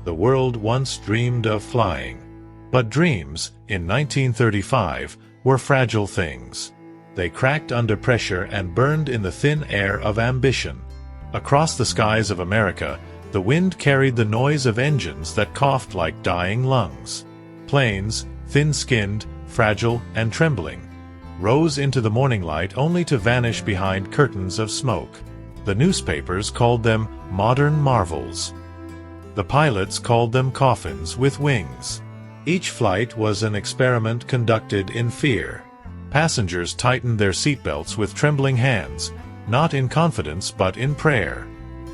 The world once dreamed of flying. But dreams, in 1935, were fragile things. They cracked under pressure and burned in the thin air of ambition. Across the skies of America, the wind carried the noise of engines that coughed like dying lungs. Planes, thin-skinned, fragile, and trembling, rose into the morning light only to vanish behind curtains of smoke. The newspapers called them modern marvels. The pilots called them coffins with wings. Each flight was an experiment conducted in fear. Passengers tightened their seatbelts with trembling hands, not in confidence but in prayer.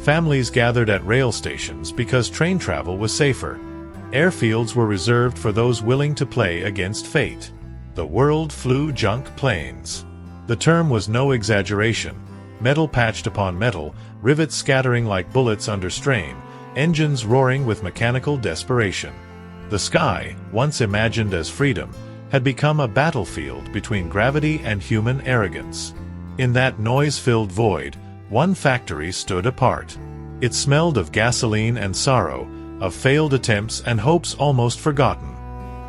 Families gathered at rail stations because train travel was safer. Airfields were reserved for those willing to play against fate. The world flew junk planes. The term was no exaggeration. Metal patched upon metal, rivets scattering like bullets under strain, engines roaring with mechanical desperation. The sky, once imagined as freedom, had become a battlefield between gravity and human arrogance. In that noise-filled void, one factory stood apart. It smelled of gasoline and sorrow, of failed attempts and hopes almost forgotten.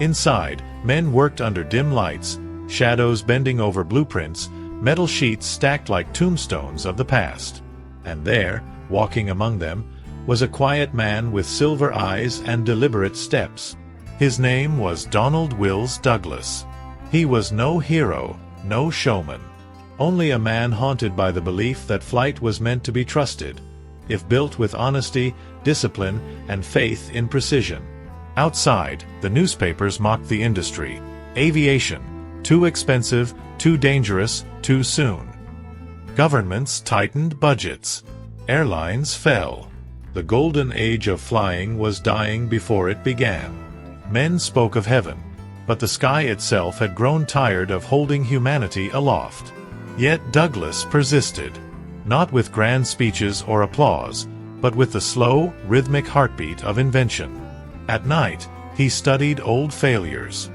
Inside, men worked under dim lights, shadows bending over blueprints, metal sheets stacked like tombstones of the past. And there, walking among them, was a quiet man with silver eyes and deliberate steps. His name was Donald Wills Douglas. He was no hero, no showman. Only a man haunted by the belief that flight was meant to be trusted, if built with honesty, discipline, and faith in precision. Outside, the newspapers mocked the industry. Aviation, too expensive, too dangerous, too soon. Governments tightened budgets. Airlines fell. The golden age of flying was dying before it began. Men spoke of heaven, but the sky itself had grown tired of holding humanity aloft. Yet Douglas persisted, not with grand speeches or applause, but with the slow, rhythmic heartbeat of invention. At night, he studied old failures.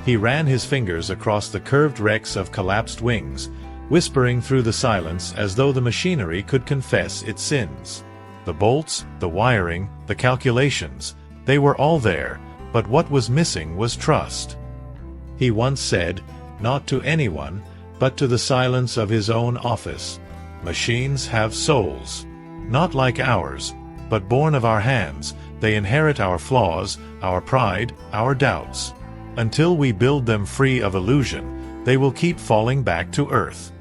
He ran his fingers across the curved wrecks of collapsed wings, whispering through the silence as though the machinery could confess its sins. The bolts, the wiring, the calculations, they were all there, but what was missing was trust. He once said, not to anyone, but to the silence of his own office, "Machines have souls. Not like ours, but born of our hands, they inherit our flaws, our pride, our doubts. Until we build them free of illusion, they will keep falling back to earth."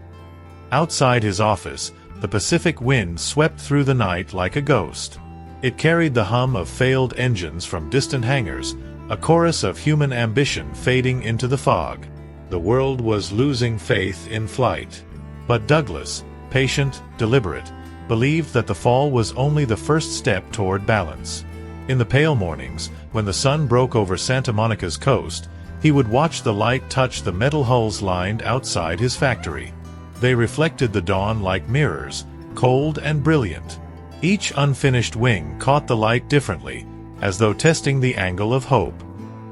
Outside his office, the Pacific wind swept through the night like a ghost. It carried the hum of failed engines from distant hangars, a chorus of human ambition fading into the fog. The world was losing faith in flight. But Douglas, patient, deliberate, believed that the fall was only the first step toward balance. In the pale mornings, when the sun broke over Santa Monica's coast, he would watch the light touch the metal hulls lined outside his factory. They reflected the dawn like mirrors, cold and brilliant. Each unfinished wing caught the light differently, as though testing the angle of hope.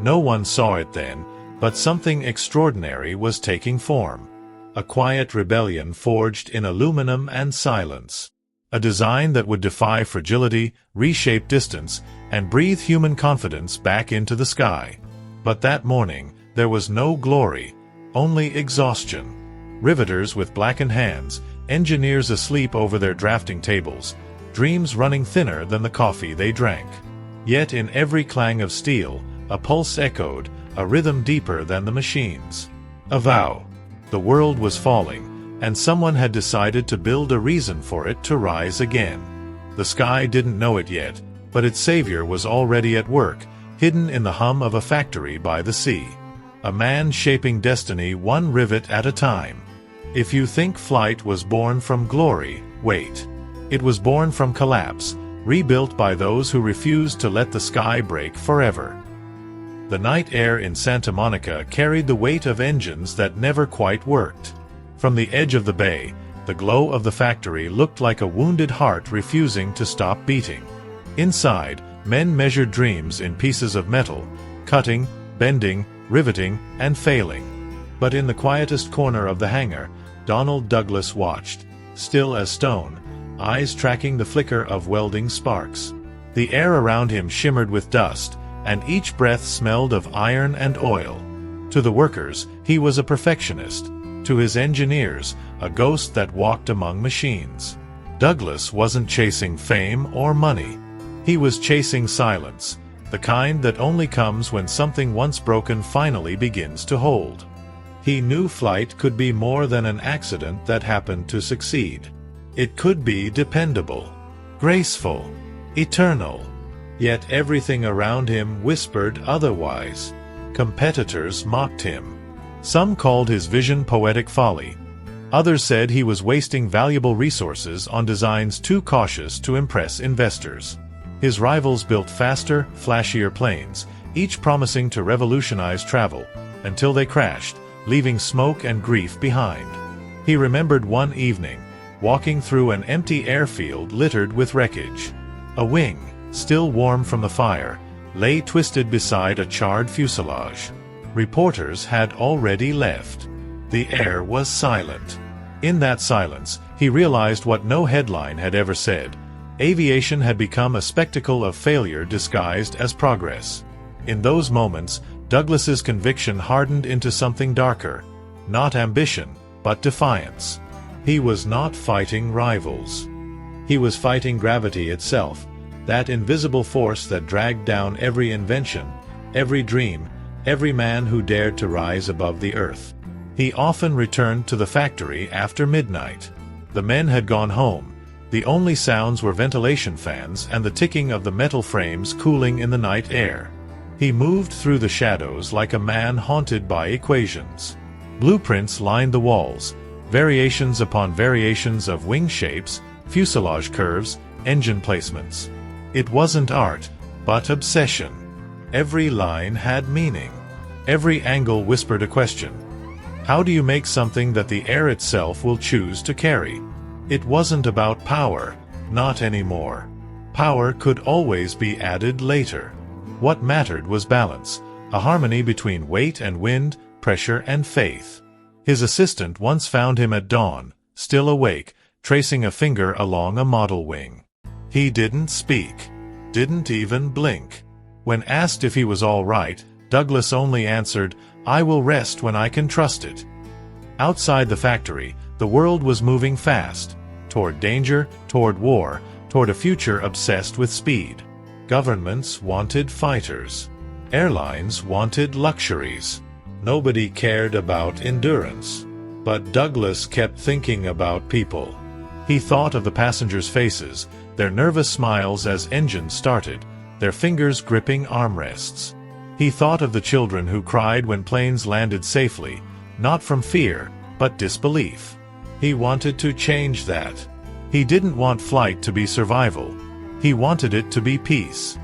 No one saw it then, but something extraordinary was taking form. A quiet rebellion forged in aluminum and silence. A design that would defy fragility, reshape distance, and breathe human confidence back into the sky. But that morning, there was no glory, only exhaustion. Riveters with blackened hands, engineers asleep over their drafting tables, dreams running thinner than the coffee they drank. Yet in every clang of steel, a pulse echoed, a rhythm deeper than the machines. A vow. The world was falling, and someone had decided to build a reason for it to rise again. The sky didn't know it yet, but its savior was already at work, hidden in the hum of a factory by the sea. A man shaping destiny one rivet at a time. If you think flight was born from glory, wait. It was born from collapse, rebuilt by those who refused to let the sky break forever. The night air in Santa Monica carried the weight of engines that never quite worked. From the edge of the bay, the glow of the factory looked like a wounded heart refusing to stop beating. Inside, men measured dreams in pieces of metal, cutting, bending, riveting, and failing. But in the quietest corner of the hangar, Donald Douglas watched, still as stone, eyes tracking the flicker of welding sparks. The air around him shimmered with dust, and each breath smelled of iron and oil. To the workers, he was a perfectionist. To his engineers, a ghost that walked among machines. Douglas wasn't chasing fame or money. He was chasing silence, the kind that only comes when something once broken finally begins to hold. He knew flight could be more than an accident that happened to succeed. It could be dependable, graceful, eternal. Yet everything around him whispered otherwise. Competitors mocked him. Some called his vision poetic folly. Others said he was wasting valuable resources on designs too cautious to impress investors. His rivals built faster, flashier planes, each promising to revolutionize travel, until they crashed, leaving smoke and grief behind. He remembered one evening, walking through an empty airfield littered with wreckage. A wing, still warm from the fire, lay twisted beside a charred fuselage. Reporters had already left. The air was silent. In that silence, he realized what no headline had ever said. Aviation had become a spectacle of failure disguised as progress. In those moments, Douglas's conviction hardened into something darker. Not ambition, but defiance. He was not fighting rivals. He was fighting gravity itself, that invisible force that dragged down every invention, every dream, every man who dared to rise above the earth. He often returned to the factory after midnight. The men had gone home. The only sounds were ventilation fans and the ticking of the metal frames cooling in the night air. He moved through the shadows like a man haunted by equations. Blueprints lined the walls, variations upon variations of wing shapes, fuselage curves, engine placements. It wasn't art, but obsession. Every line had meaning. Every angle whispered a question. How do you make something that the air itself will choose to carry? It wasn't about power, not anymore. Power could always be added later. What mattered was balance, a harmony between weight and wind, pressure and faith. His assistant once found him at dawn, still awake, tracing a finger along a model wing. He didn't speak, didn't even blink. When asked if he was all right, Douglas only answered, "I will rest when I can trust it." Outside the factory, the world was moving fast, toward danger, toward war, toward a future obsessed with speed. Governments wanted fighters. Airlines wanted luxuries. Nobody cared about endurance. But Douglas kept thinking about people. He thought of the passengers' faces, their nervous smiles as engines started, their fingers gripping armrests. He thought of the children who cried when planes landed safely, not from fear, but disbelief. He wanted to change that. He didn't want flight to be survival. He wanted it to be peace.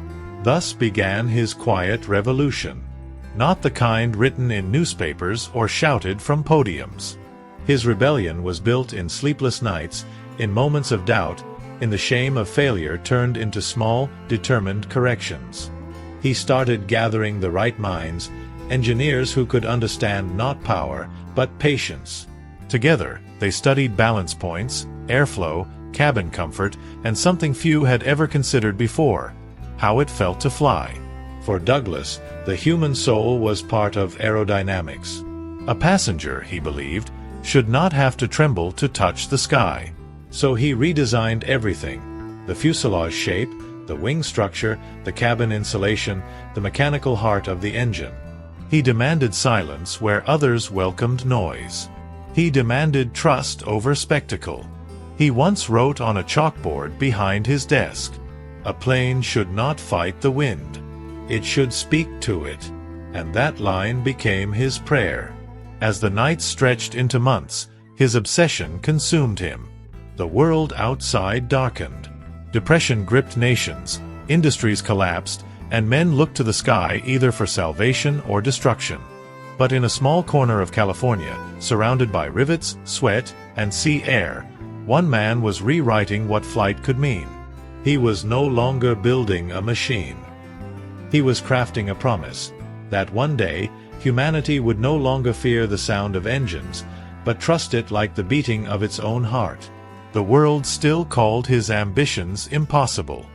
Thus began his quiet revolution. Not the kind written in newspapers or shouted from podiums. His rebellion was built in sleepless nights, in moments of doubt, in the shame of failure turned into small, determined corrections. He started gathering the right minds, engineers who could understand not power, but patience. Together, they studied balance points, airflow, cabin comfort, and something few had ever considered before: how it felt to fly. For Douglas, the human soul was part of aerodynamics. A passenger, he believed, should not have to tremble to touch the sky. So he redesigned everything: the fuselage shape, the wing structure, the cabin insulation, the mechanical heart of the engine. He demanded silence where others welcomed noise. He demanded trust over spectacle. He once wrote on a chalkboard behind his desk, "A plane should not fight the wind. It should speak to it." And that line became his prayer. As the nights stretched into months, his obsession consumed him. The world outside darkened. Depression gripped nations, industries collapsed, and men looked to the sky either for salvation or destruction. But in a small corner of California, surrounded by rivets, sweat, and sea air, one man was rewriting what flight could mean. He was no longer building a machine. He was crafting a promise that one day humanity would no longer fear the sound of engines, but trust it like the beating of its own heart. The world still called his ambitions impossible.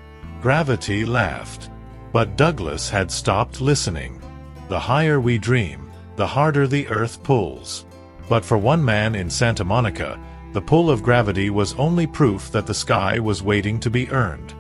Gravity laughed. But Douglas had stopped listening. The higher we dream, the harder the Earth pulls. But for one man in Santa Monica, the pull of gravity was only proof that the sky was waiting to be earned.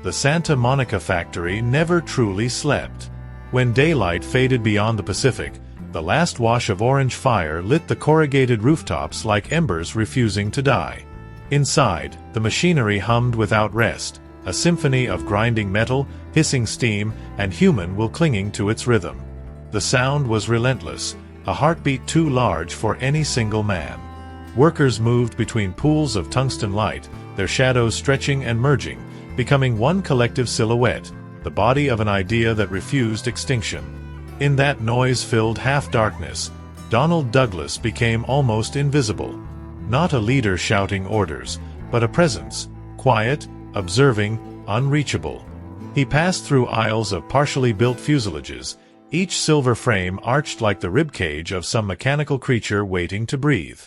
The Santa Monica factory never truly slept. When daylight faded beyond the Pacific, the last wash of orange fire lit the corrugated rooftops like embers refusing to die. Inside, the machinery hummed without rest, a symphony of grinding metal, hissing steam, and human will clinging to its rhythm. The sound was relentless, a heartbeat too large for any single man. Workers moved between pools of tungsten light, their shadows stretching and merging, becoming one collective silhouette, the body of an idea that refused extinction. In that noise-filled half-darkness, Donald Douglas became almost invisible. Not a leader shouting orders, but a presence, quiet, observing, unreachable. He passed through aisles of partially built fuselages, each silver frame arched like the ribcage of some mechanical creature waiting to breathe.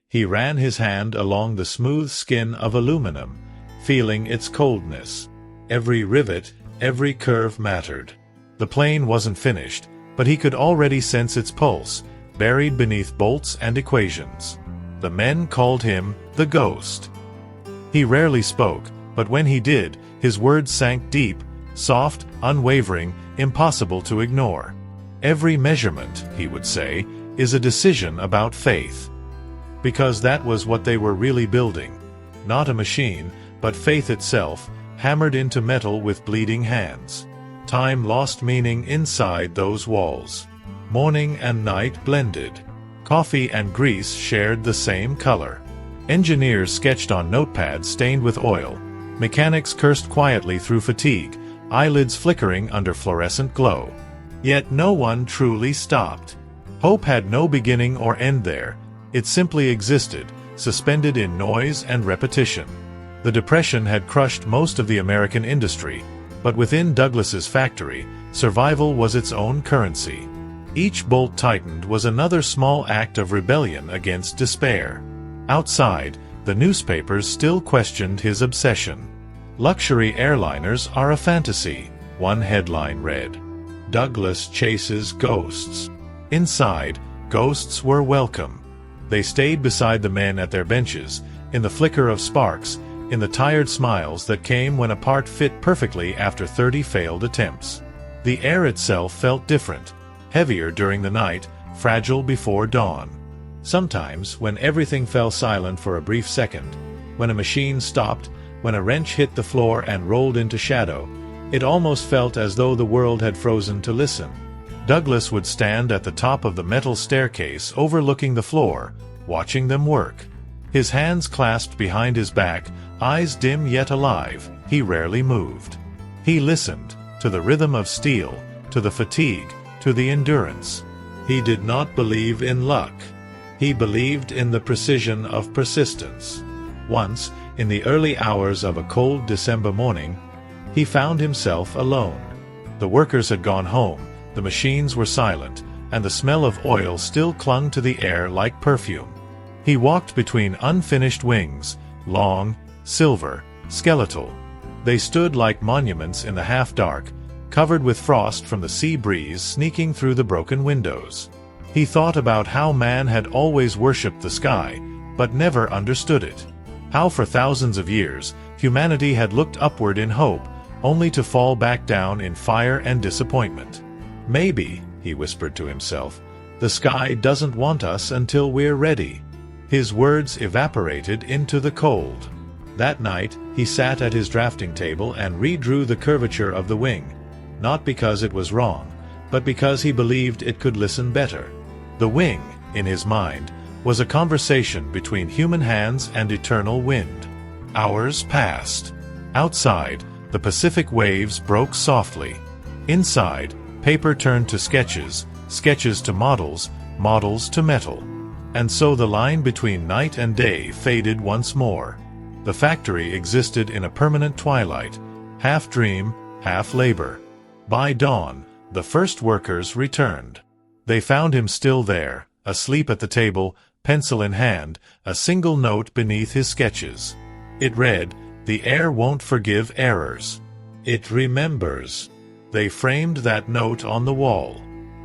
He ran his hand along the smooth skin of aluminum, feeling its coldness. Every rivet, every curve mattered. The plane wasn't finished, but he could already sense its pulse, buried beneath bolts and equations. The men called him the Ghost. He rarely spoke, but when he did, his words sank deep, soft, unwavering, impossible to ignore. Every measurement, he would say, is a decision about faith. Because that was what they were really building. Not a machine, but faith itself, hammered into metal with bleeding hands. Time lost meaning inside those walls. Morning and night blended. Coffee and grease shared the same color. Engineers sketched on notepads stained with oil. Mechanics cursed quietly through fatigue, eyelids flickering under fluorescent glow. Yet no one truly stopped. Hope had no beginning or end there. It simply existed, suspended in noise and repetition. The Depression had crushed most of the American industry, but within Douglas's factory, survival was its own currency. Each bolt tightened was another small act of rebellion against despair. Outside, the newspapers still questioned his obsession. "Luxury airliners are a fantasy," one headline read. "Douglas chases ghosts." Inside, ghosts were welcome. They stayed beside the men at their benches, in the flicker of sparks, in the tired smiles that came when a part fit perfectly after 30 failed attempts. The air itself felt different, heavier during the night, fragile before dawn. Sometimes, when everything fell silent for a brief second, when a machine stopped, when a wrench hit the floor and rolled into shadow, it almost felt as though the world had frozen to listen. Douglas would stand at the top of the metal staircase overlooking the floor, watching them work. His hands clasped behind his back, eyes dim yet alive, he rarely moved. He listened, to the rhythm of steel, to the fatigue, to the endurance. He did not believe in luck. He believed in the precision of persistence. Once, in the early hours of a cold December morning, he found himself alone. The workers had gone home, the machines were silent, and the smell of oil still clung to the air like perfume. He walked between unfinished wings, long, silver, skeletal. They stood like monuments in the half-dark, covered with frost from the sea breeze sneaking through the broken windows. He thought about how man had always worshipped the sky, but never understood it. How for thousands of years, humanity had looked upward in hope, only to fall back down in fire and disappointment. "Maybe," he whispered to himself, "the sky doesn't want us until we're ready." His words evaporated into the cold. That night, he sat at his drafting table and redrew the curvature of the wing, not because it was wrong, but because he believed it could listen better. The wing, in his mind, was a conversation between human hands and eternal wind. Hours passed. Outside, the Pacific waves broke softly. Inside, paper turned to sketches, sketches to models, models to metal. And so the line between night and day faded once more. The factory existed in a permanent twilight, half dream, half labor. By dawn, the first workers returned. They found him still there, asleep at the table, pencil in hand, a single note beneath his sketches. It read, The air won't forgive errors. It remembers. They framed that note on the wall.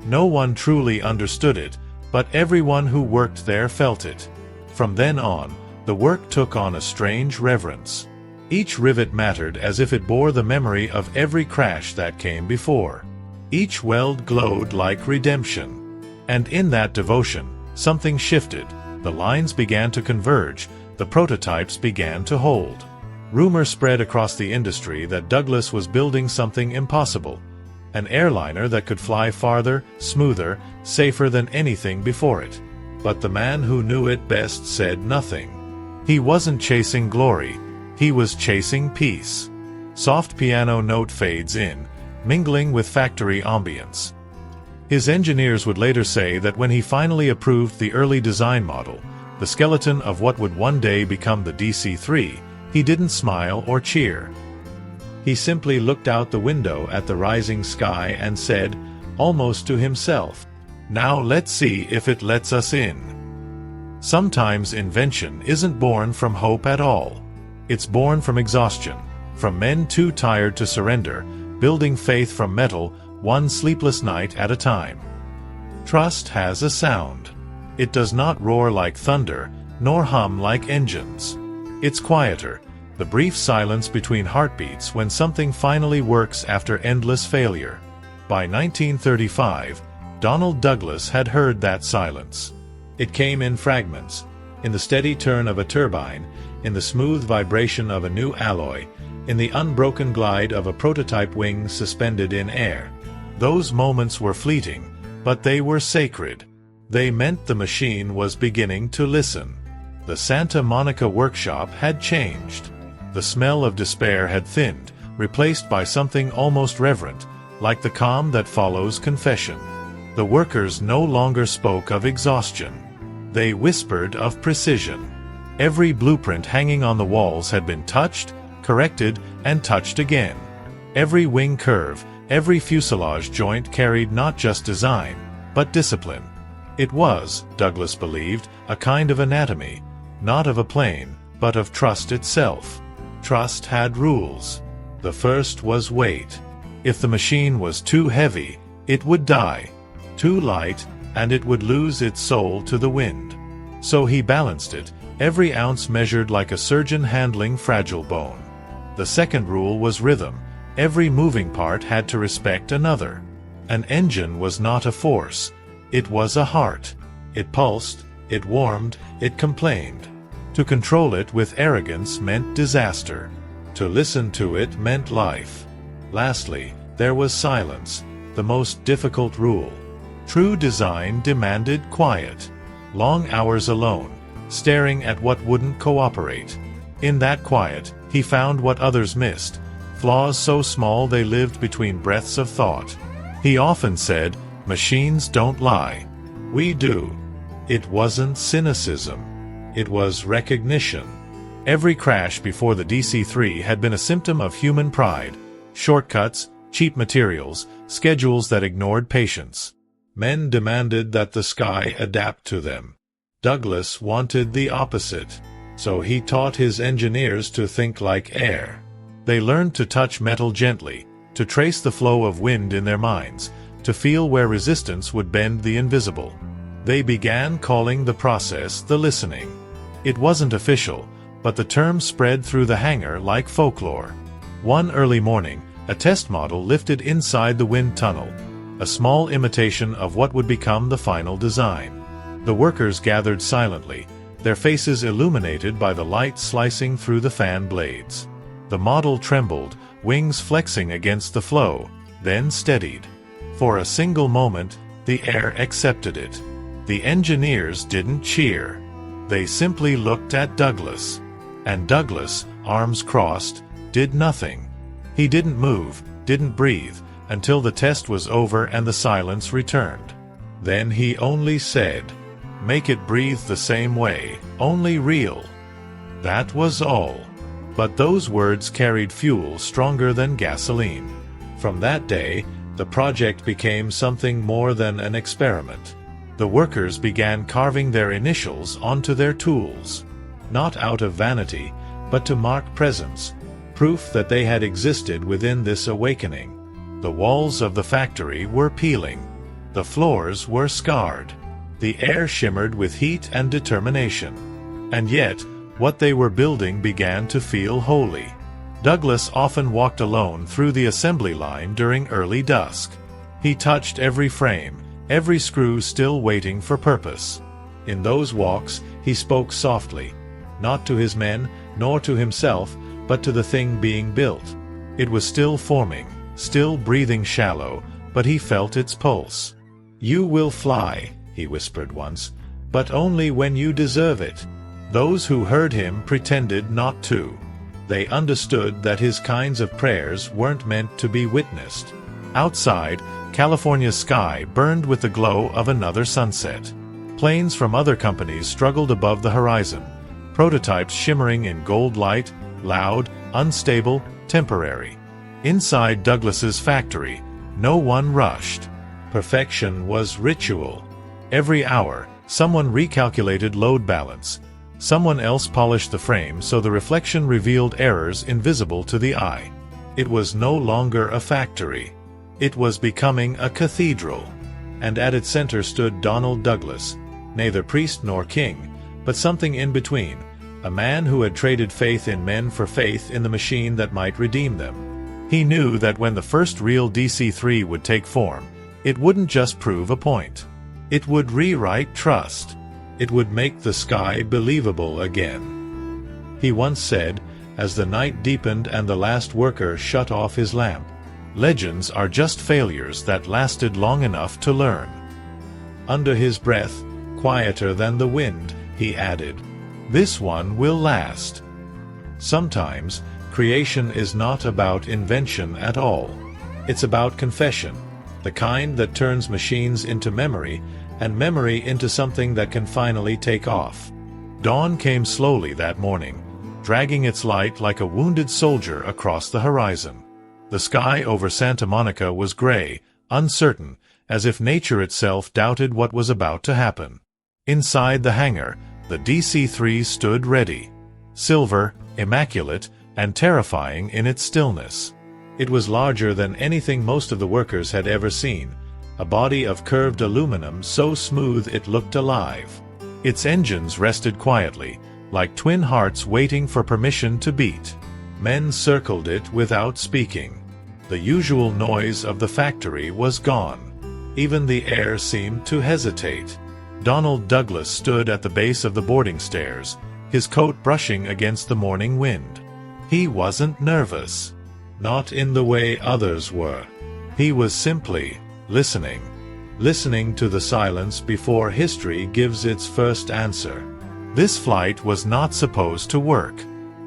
No one truly understood it, but everyone who worked there felt it. From then on, the work took on a strange reverence. Each rivet mattered as if it bore the memory of every crash that came before. Each weld glowed like redemption. And in that devotion, something shifted. The lines began to converge, the prototypes began to hold. Rumor spread across the industry that Douglas was building something impossible. An airliner that could fly farther, smoother, safer than anything before it. But the man who knew it best said nothing. He wasn't chasing glory, he was chasing peace. Soft piano note fades in, mingling with factory ambience. His engineers would later say that when he finally approved the early design model, the skeleton of what would one day become the DC-3, he didn't smile or cheer. He simply looked out the window at the rising sky and said, almost to himself, "Now let's see if it lets us in." Sometimes invention isn't born from hope at all. It's born from exhaustion, from men too tired to surrender, building faith from metal, one sleepless night at a time. Trust has a sound. It does not roar like thunder, nor hum like engines. It's quieter, the brief silence between heartbeats when something finally works after endless failure. By 1935, Donald Douglas had heard that silence. It came in fragments, in the steady turn of a turbine, in the smooth vibration of a new alloy, in the unbroken glide of a prototype wing suspended in air. Those moments were fleeting, but they were sacred. They meant the machine was beginning to listen. The Santa Monica workshop had changed. The smell of despair had thinned, replaced by something almost reverent, like the calm that follows confession. The workers no longer spoke of exhaustion. They whispered of precision. Every blueprint hanging on the walls had been touched, corrected, and touched again. Every wing curve, every fuselage joint carried not just design, but discipline. It was, Douglas believed, a kind of anatomy, not of a plane, but of trust itself. Trust had rules. The first was weight. If the machine was too heavy, it would die. Too light, and it would lose its soul to the wind. So he balanced it, every ounce measured like a surgeon handling fragile bone. The second rule was rhythm. Every moving part had to respect another. An engine was not a force. It was a heart. It pulsed, it warmed, it complained. To control it with arrogance meant disaster. To listen to it meant life. Lastly, there was silence, the most difficult rule. True design demanded quiet. Long hours alone, staring at what wouldn't cooperate. In that quiet, he found what others missed, flaws so small they lived between breaths of thought. He often said, "Machines don't lie. We do." It wasn't cynicism. It was recognition. Every crash before the DC-3 had been a symptom of human pride. Shortcuts, cheap materials, schedules that ignored patience. Men demanded that the sky adapt to them. Douglas wanted the opposite. So he taught his engineers to think like air. They learned to touch metal gently, to trace the flow of wind in their minds, to feel where resistance would bend the invisible. They began calling the process the listening. It wasn't official, but the term spread through the hangar like folklore. One early morning, a test model lifted inside the wind tunnel, a small imitation of what would become the final design. The workers gathered silently, their faces illuminated by the light slicing through the fan blades. The model trembled, wings flexing against the flow, then steadied. For a single moment, the air accepted it. The engineers didn't cheer. They simply looked at Douglas. And Douglas, arms crossed, did nothing. He didn't move, didn't breathe, until the test was over and the silence returned. Then he only said, "Make it breathe the same way, only real." That was all. But those words carried fuel stronger than gasoline. From that day, the project became something more than an experiment. The workers began carving their initials onto their tools. Not out of vanity, but to mark presence, proof that they had existed within this awakening. The walls of the factory were peeling. The floors were scarred. The air shimmered with heat and determination. And yet, what they were building began to feel holy. Douglas often walked alone through the assembly line during early dusk. He touched every frame, every screw still waiting for purpose. In those walks, he spoke softly, not to his men, nor to himself, but to the thing being built. It was still forming, still breathing shallow, but he felt its pulse. "You will fly," he whispered once, "but only when you deserve it." Those who heard him pretended not to. They understood that his kinds of prayers weren't meant to be witnessed. Outside, California's sky burned with the glow of another sunset. Planes from other companies struggled above the horizon, prototypes shimmering in gold light, loud, unstable, temporary. Inside Douglas's factory, no one rushed. Perfection was ritual. Every hour, someone recalculated load balance. Someone else polished the frame so the reflection revealed errors invisible to the eye. It was no longer a factory. It was becoming a cathedral. And at its center stood Donald Douglas, neither priest nor king, but something in between, a man who had traded faith in men for faith in the machine that might redeem them. He knew that when the first real DC-3 would take form, it wouldn't just prove a point. It would rewrite trust. It would make the sky believable again. He once said, as the night deepened and the last worker shut off his lamp, "Legends are just failures that lasted long enough to learn." Under his breath, quieter than the wind, he added, "This one will last." Sometimes, creation is not about invention at all. It's about confession, the kind that turns machines into memory, and memory into something that can finally take off. Dawn came slowly that morning, dragging its light like a wounded soldier across the horizon. The sky over Santa Monica was gray, uncertain, as if nature itself doubted what was about to happen. Inside the hangar, the DC-3 stood ready. Silver, immaculate, and terrifying in its stillness. It was larger than anything most of the workers had ever seen, a body of curved aluminum so smooth it looked alive. Its engines rested quietly, like twin hearts waiting for permission to beat. Men circled it without speaking. The usual noise of the factory was gone. Even the air seemed to hesitate. Donald Douglas stood at the base of the boarding stairs, his coat brushing against the morning wind. He wasn't nervous. Not in the way others were. He was simply listening. Listening to the silence before history gives its first answer. This flight was not supposed to work.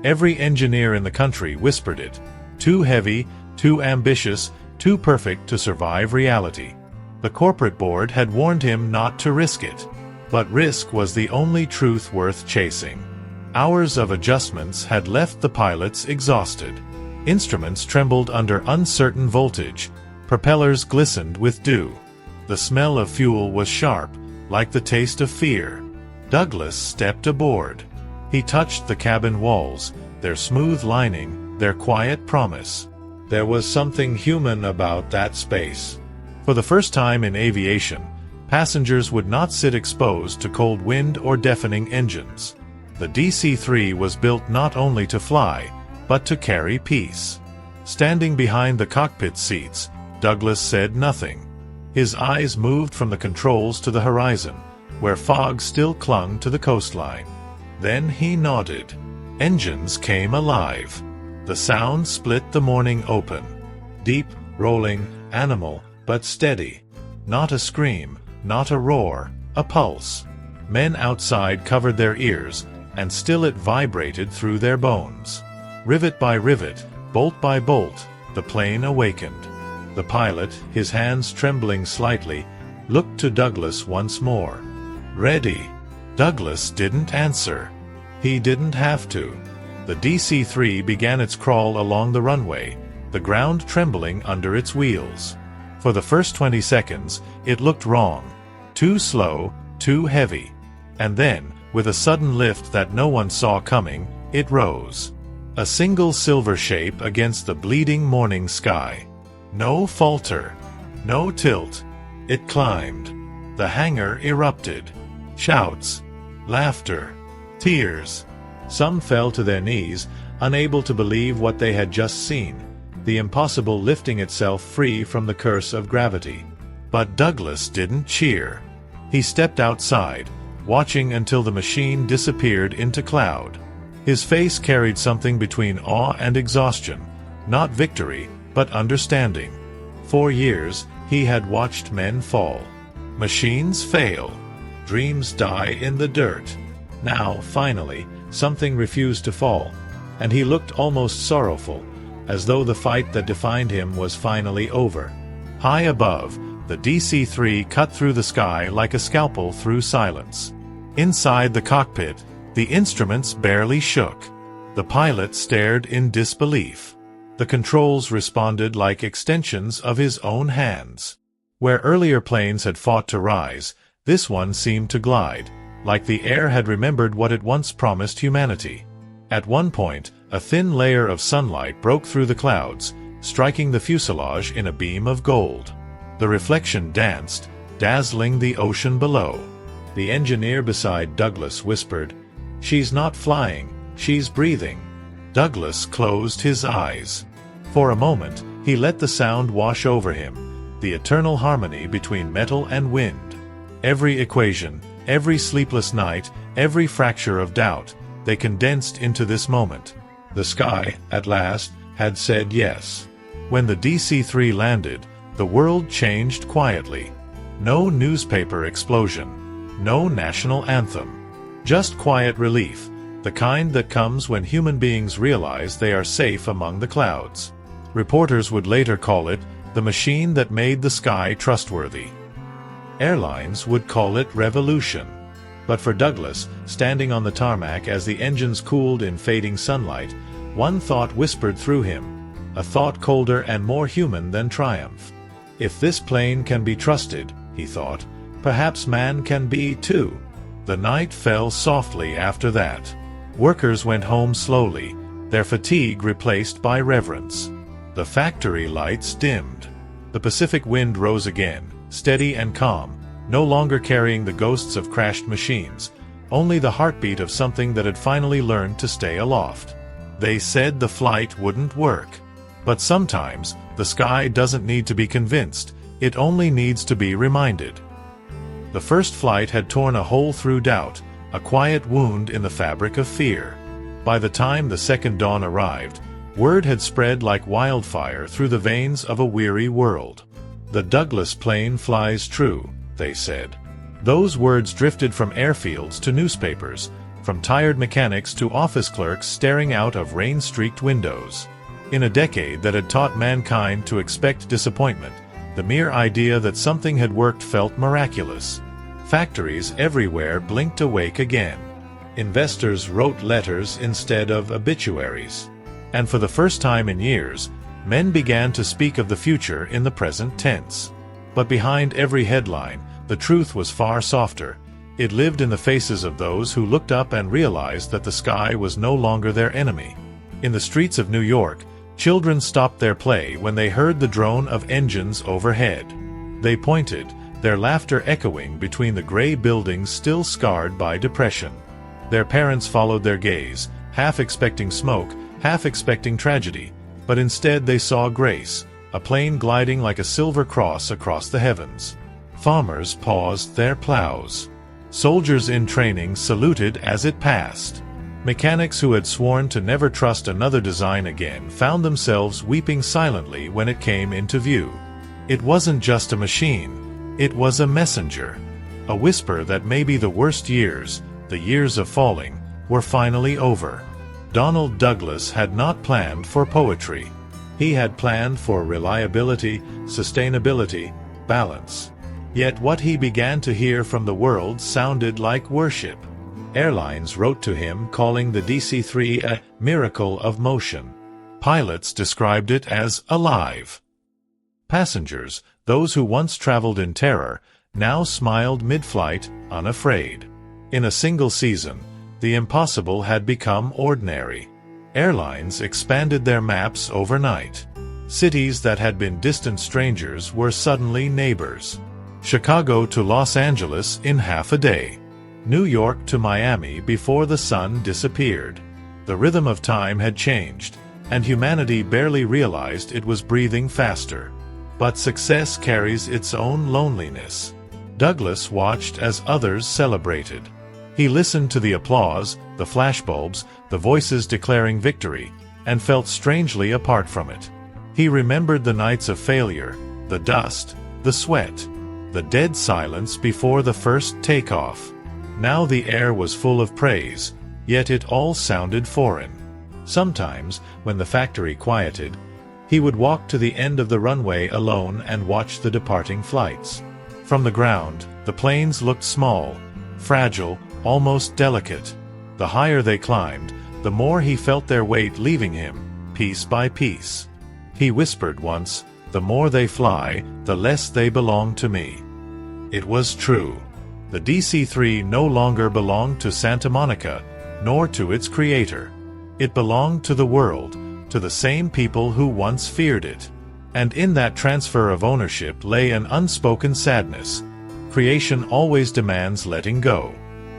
Every engineer in the country whispered it. Too heavy, too ambitious, too perfect to survive reality. The corporate board had warned him not to risk it. But risk was the only truth worth chasing. Hours of adjustments had left the pilots exhausted. Instruments trembled under uncertain voltage. Propellers glistened with dew. The smell of fuel was sharp, like the taste of fear. Douglas stepped aboard. He touched the cabin walls, their smooth lining, their quiet promise. There was something human about that space. For the first time in aviation, passengers would not sit exposed to cold wind or deafening engines. The DC-3 was built not only to fly, but to carry peace. Standing behind the cockpit seats, Douglas said nothing. His eyes moved from the controls to the horizon, where fog still clung to the coastline. Then he nodded. Engines came alive. The sound split the morning open. Deep, rolling, animal, but steady. Not a scream, not a roar, a pulse. Men outside covered their ears, and still it vibrated through their bones. Rivet by rivet, bolt by bolt, the plane awakened. The pilot, his hands trembling slightly, looked to Douglas once more. "Ready." Douglas didn't answer. He didn't have to. The DC-3 began its crawl along the runway, the ground trembling under its wheels. For the first 20 seconds, it looked wrong. Too slow, too heavy. And then, with a sudden lift that no one saw coming, It rose. A single silver shape against the bleeding morning sky. No falter. No tilt. It climbed. The hangar erupted. Shouts. Laughter. Tears. Some fell to their knees, unable to believe what they had just seen, the impossible lifting itself free from the curse of gravity. But Douglas didn't cheer. He stepped outside, watching until the machine disappeared into cloud. His face carried something between awe and exhaustion, not victory, but understanding. For years, he had watched men fall. Machines fail. Dreams die in the dirt. Now, finally, something refused to fall, and he looked almost sorrowful, as though the fight that defined him was finally over. High above, the DC-3 cut through the sky like a scalpel through silence. Inside the cockpit, the instruments barely shook. The pilot stared in disbelief. The controls responded like extensions of his own hands. Where earlier planes had fought to rise, this one seemed to glide, like the air had remembered what it once promised humanity. At one point, a thin layer of sunlight broke through the clouds, striking the fuselage in a beam of gold. The reflection danced, dazzling the ocean below. The engineer beside Douglas whispered, "She's not flying, she's breathing." Douglas closed his eyes. For a moment, he let the sound wash over him, the eternal harmony between metal and wind. Every equation, every sleepless night, every fracture of doubt, they condensed into this moment. The sky, at last, had said yes. When the DC-3 landed, the world changed quietly. No newspaper explosion. No national anthem. Just quiet relief, the kind that comes when human beings realize they are safe among the clouds. Reporters would later call it the machine that made the sky trustworthy. Airlines would call it revolution. But for Douglas, standing on the tarmac as the engines cooled in fading sunlight, one thought whispered through him, a thought colder and more human than triumph. If this plane can be trusted, he thought, perhaps man can be too. The night fell softly after that. Workers went home slowly, their fatigue replaced by reverence. The factory lights dimmed. The Pacific wind rose again, steady and calm, no longer carrying the ghosts of crashed machines, only the heartbeat of something that had finally learned to stay aloft. They said the flight wouldn't work. But sometimes, the sky doesn't need to be convinced, it only needs to be reminded. The first flight had torn a hole through doubt, a quiet wound in the fabric of fear. By the time the second dawn arrived, word had spread like wildfire through the veins of a weary world. The Douglas plane flies true, they said. Those words drifted from airfields to newspapers, from tired mechanics to office clerks staring out of rain-streaked windows. In a decade that had taught mankind to expect disappointment, the mere idea that something had worked felt miraculous. Factories everywhere blinked awake again. Investors wrote letters instead of obituaries. And for the first time in years, men began to speak of the future in the present tense. But behind every headline, the truth was far softer. It lived in the faces of those who looked up and realized that the sky was no longer their enemy. In the streets of New York, children stopped their play when they heard the drone of engines overhead. They pointed, their laughter echoing between the gray buildings still scarred by depression. Their parents followed their gaze, half expecting smoke, half expecting tragedy, but instead they saw grace, a plane gliding like a silver cross across the heavens. Farmers paused their plows. Soldiers in training saluted as it passed. Mechanics who had sworn to never trust another design again found themselves weeping silently when it came into view. It wasn't just a machine, it was a messenger. A whisper that maybe the worst years, the years of falling, were finally over. Donald Douglas had not planned for poetry. He had planned for reliability, sustainability, balance. Yet what he began to hear from the world sounded like worship. Airlines wrote to him calling the DC-3 a miracle of motion. Pilots described it as alive. Passengers, those who once traveled in terror, now smiled mid-flight, unafraid. In a single season, The impossible had become ordinary. Airlines expanded their maps overnight. Cities that had been distant strangers were suddenly neighbors. Chicago to Los Angeles in half a day. New York to Miami before the sun disappeared. The rhythm of time had changed, and humanity barely realized it was breathing faster. But success carries its own loneliness. Douglas watched as others celebrated. He listened to the applause, the flashbulbs, the voices declaring victory, and felt strangely apart from it. He remembered the nights of failure, the dust, the sweat, the dead silence before the first takeoff. Now the air was full of praise, yet it all sounded foreign. Sometimes, when the factory quieted, he would walk to the end of the runway alone and watch the departing flights. From the ground, the planes looked small, fragile, almost delicate. The higher they climbed, the more he felt their weight leaving him, piece by piece. He whispered once, "The more they fly, the less they belong to me." It was true. The DC-3 no longer belonged to Santa Monica, nor to its creator. It belonged to the world, to the same people who once feared it. And in that transfer of ownership lay an unspoken sadness. Creation always demands letting go.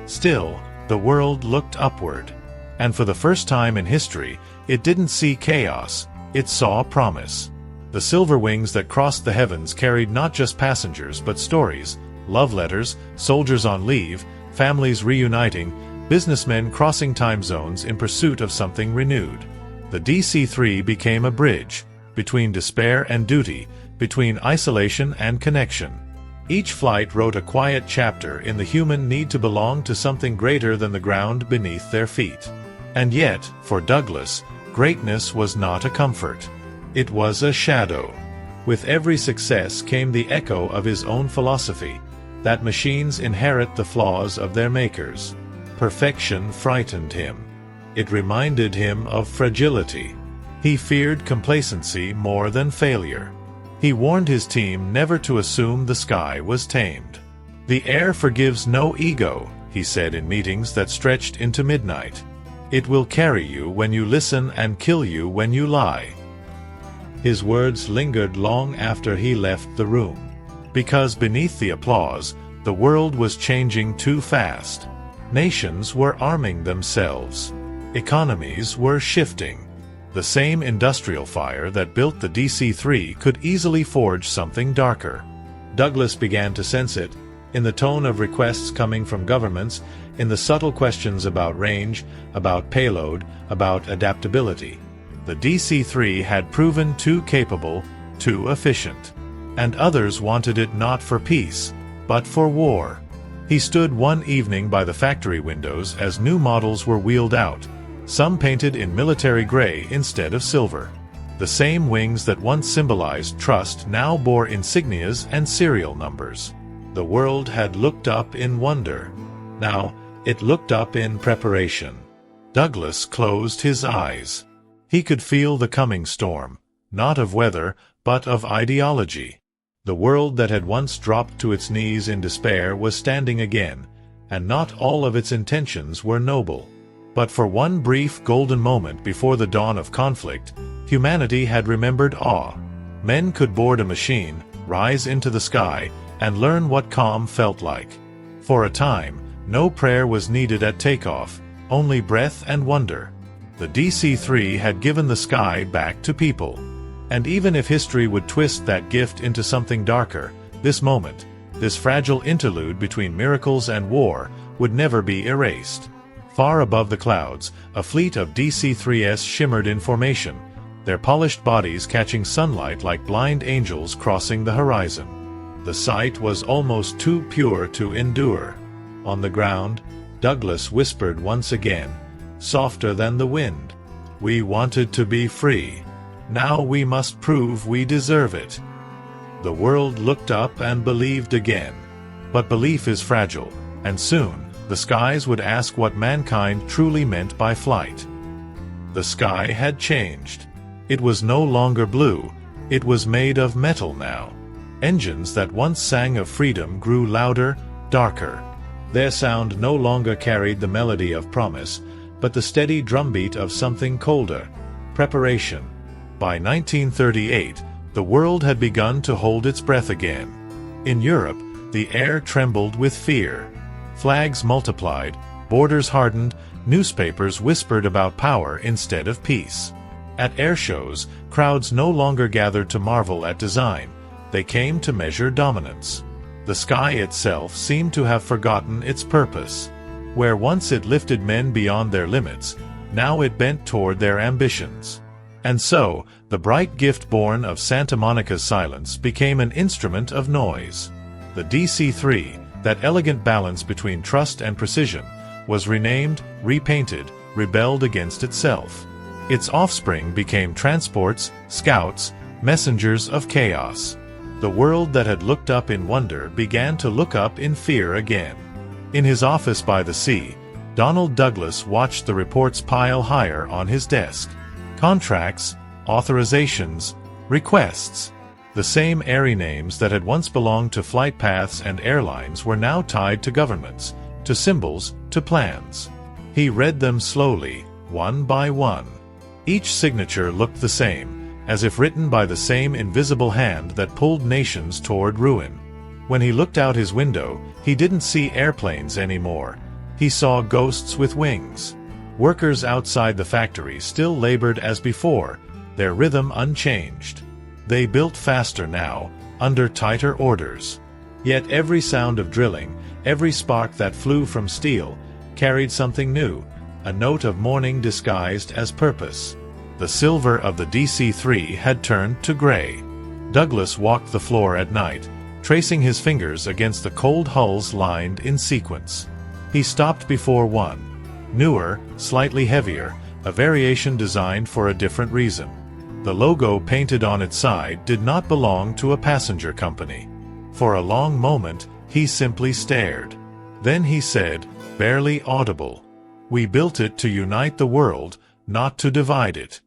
Still, the world looked upward. And for the first time in history, it didn't see chaos, it saw promise. The silver wings that crossed the heavens carried not just passengers but stories, love letters, soldiers on leave, families reuniting, businessmen crossing time zones in pursuit of something renewed. The DC-3 became a bridge, between despair and duty, between isolation and connection. Each flight wrote a quiet chapter in the human need to belong to something greater than the ground beneath their feet. And yet, for Douglas, greatness was not a comfort. It was a shadow. With every success came the echo of his own philosophy, that machines inherit the flaws of their makers. Perfection frightened him. It reminded him of fragility. He feared complacency more than failure. He warned his team never to assume the sky was tamed. "The air forgives no ego," he said in meetings that stretched into midnight. "It will carry you when you listen and kill you when you lie." His words lingered long after he left the room. Because beneath the applause, the world was changing too fast. Nations were arming themselves. Economies were shifting. The same industrial fire that built the DC-3 could easily forge something darker. Douglas began to sense it, in the tone of requests coming from governments, in the subtle questions about range, about payload, about adaptability. The DC-3 had proven too capable, too efficient. And others wanted it not for peace, but for war. He stood one evening by the factory windows as new models were wheeled out, some painted in military gray instead of silver. The same wings that once symbolized trust now bore insignias and serial numbers. The world had looked up in wonder. Now, it looked up in preparation. Douglas closed his eyes. He could feel the coming storm, not of weather, but of ideology. The world that had once dropped to its knees in despair was standing again, and not all of its intentions were noble. But for one brief golden moment before the dawn of conflict, humanity had remembered awe. Men could board a machine, rise into the sky, and learn what calm felt like. For a time, no prayer was needed at takeoff, only breath and wonder. The DC-3 had given the sky back to people. And even if history would twist that gift into something darker, this moment, this fragile interlude between miracles and war, would never be erased. Far above the clouds, a fleet of DC-3s shimmered in formation, their polished bodies catching sunlight like blind angels crossing the horizon. The sight was almost too pure to endure. On the ground, Douglas whispered once again, softer than the wind, "We wanted to be free. Now we must prove we deserve it." The world looked up and believed again. But belief is fragile, and soon, the skies would ask what mankind truly meant by flight. The sky had changed. It was no longer blue, it was made of metal now. Engines that once sang of freedom grew louder, darker. Their sound no longer carried the melody of promise, but the steady drumbeat of something colder: preparation. By 1938, the world had begun to hold its breath again. In Europe, the air trembled with fear. Flags multiplied, borders hardened, newspapers whispered about power instead of peace. At air shows, crowds no longer gathered to marvel at design. They came to measure dominance. The sky itself seemed to have forgotten its purpose. Where once it lifted men beyond their limits, now it bent toward their ambitions. And so, the bright gift born of Santa Monica's silence became an instrument of noise. The DC-3, that elegant balance between trust and precision, was renamed, repainted, rebelled against itself. Its offspring became transports, scouts, messengers of chaos. The world that had looked up in wonder began to look up in fear again. In his office by the sea, Donald Douglas watched the reports pile higher on his desk. Contracts, authorizations, requests. The same airy names that had once belonged to flight paths and airlines were now tied to governments, to symbols, to plans. He read them slowly, one by one. Each signature looked the same, as if written by the same invisible hand that pulled nations toward ruin. When he looked out his window, he didn't see airplanes anymore. He saw ghosts with wings. Workers outside the factory still labored as before, their rhythm unchanged. They built faster now, under tighter orders. Yet every sound of drilling, every spark that flew from steel, carried something new, a note of mourning disguised as purpose. The silver of the DC-3 had turned to gray. Douglas walked the floor at night, tracing his fingers against the cold hulls lined in sequence. He stopped before one. Newer, slightly heavier, a variation designed for a different reason. The logo painted on its side did not belong to a passenger company. For a long moment, he simply stared. Then he said, barely audible, "We built it to unite the world, not to divide it."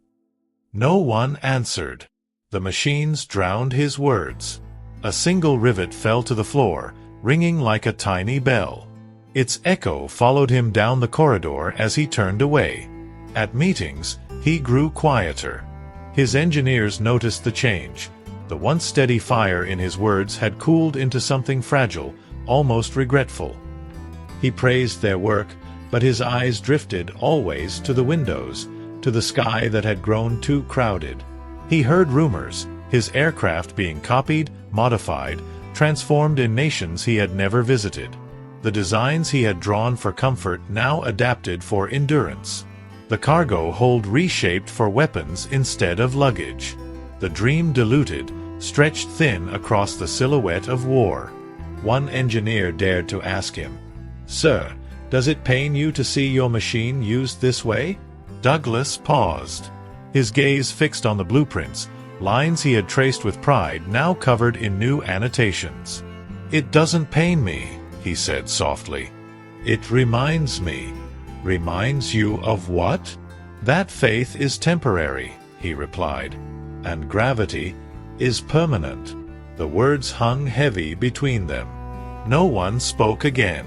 No one answered. The machines drowned his words. A single rivet fell to the floor, ringing like a tiny bell. Its echo followed him down the corridor as he turned away. At meetings, he grew quieter. His engineers noticed the change. The once steady fire in his words had cooled into something fragile, almost regretful. He praised their work, but his eyes drifted always to the windows, to the sky that had grown too crowded. He heard rumors, his aircraft being copied, modified, transformed in nations he had never visited. The designs he had drawn for comfort now adapted for endurance. The cargo hold reshaped for weapons instead of luggage. The dream diluted, stretched thin across the silhouette of war. One engineer dared to ask him, "Sir, does it pain you to see your machine used this way?" Douglas paused. His gaze fixed on the blueprints, lines he had traced with pride now covered in new annotations. "It doesn't pain me," he said softly. "It reminds me." "Reminds you of what?" "That faith is temporary," he replied, "and gravity is permanent." The words hung heavy between them. No one spoke again.